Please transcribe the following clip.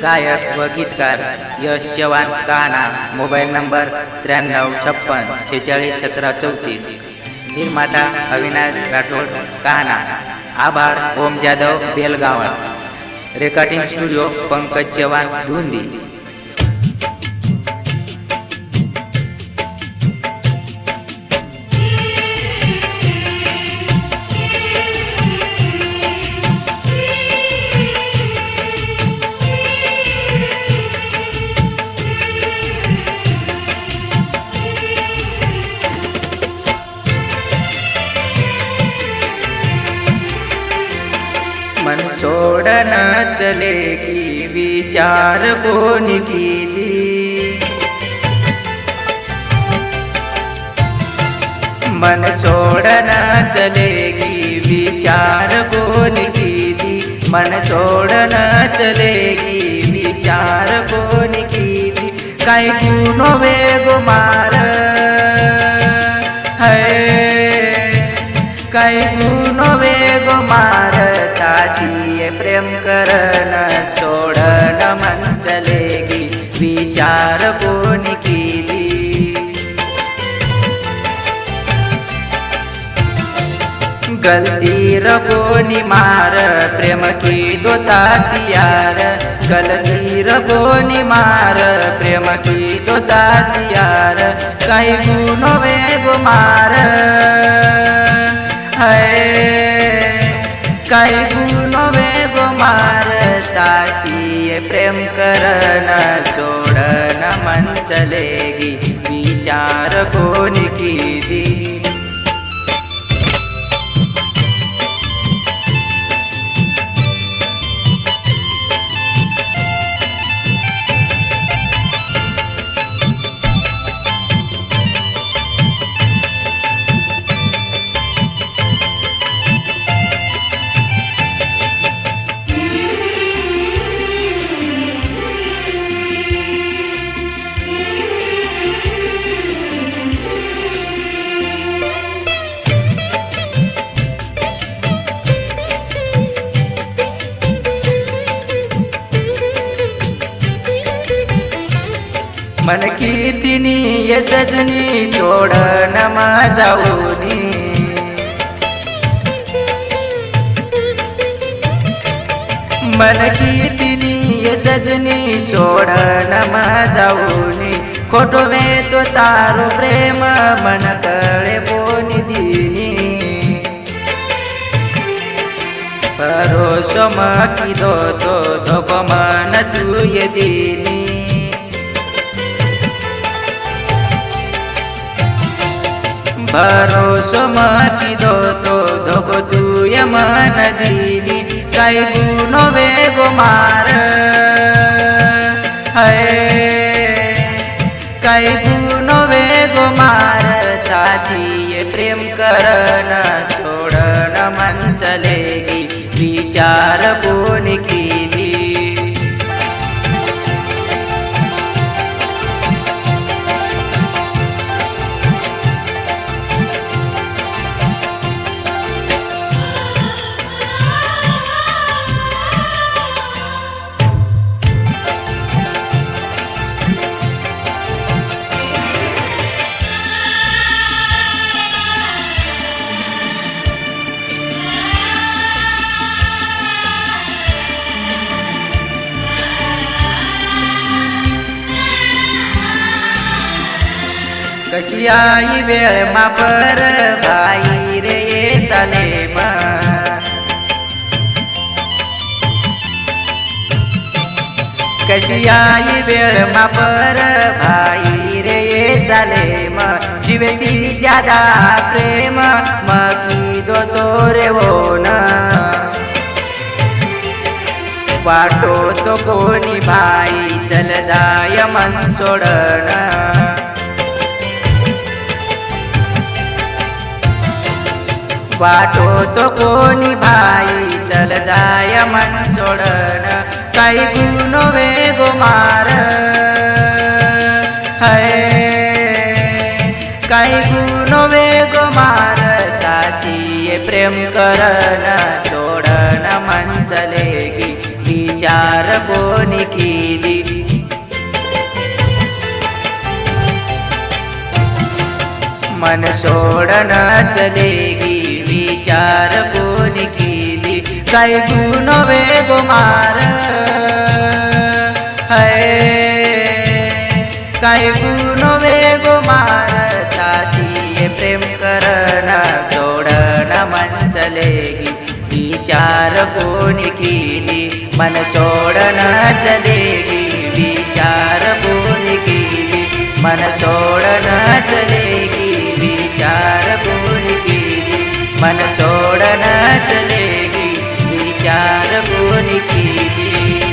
गायक व गीतकार यश चव्हाण कान्हा। Mobile number 9356461734। निर्माता अविनाश राठोड कान्हा। आभार ओम जाधव बेलगाव। Recording studio Pankaj Chavan Dhundi. मन सोडन चलेगी विचार कोण कीदी। मन सोडन चलेगी विचार कोण कीदी। मन सोडन चलेगी विचार कोण कीदी। काय गुनो वेगो मार है, काय गुनो वेगो मार ताती प्रेम करन सोडन मन चलेगी विचार कोण कीदी। गलती रगोनी मार प्रेम की दो तातियार। गलती रगोनी मार प्रेम की दो तातियार। काही गुनो वेगो मार है, काही गुनो वेगो मार ताती प्रेम करन सोडन मन चलेगी विचार कोण कीदी। मन की तिनी ये सजनी सोडन जाऊनी। मन की तिनी ये सजनी सोडन जाऊनी। खोटो वे तो तारो प्रेम मन कळे कोणी दिनी। भरोसो मकी दो तो धोको मन तू ये दिनी। भरोसो मकी दो तो धोको तू ये मन दिली। काय गुनो वेगो मार है, काय गुनो वेगो मार ताती ये प्रेम करन सोडन मन चलेगी विचार कोण कीदी। कशी आई वेळ मापर भाई रे ये सालेमा। कशी आई वेळ मापर भाई रे ये सालेमा। जीवेती ज्यादा प्रेम मकी दो तो रे वो न। वाटो तो कोणी भाई चल जाय मन सोडन। वाटो तो कोणी भाई चल जाय मन सोडन। काही गुनो वेगो मार है, काही गुनो वेगो मार ताती प्रेम करन सोडन मन चलेगी विचार कोणी केली मन सोडन चलेगी विचार कोणी केली काही गुण वेगो मार काही गुण वेगो मार ताती प्रेम करना सोडन मन चलेगी विचार कोणी केली मन सोडन चलेगी विचार कोणी केली मन सोडन चलेगी विचार कोणी केली मन सोडन चलेगी विचार कोणी केली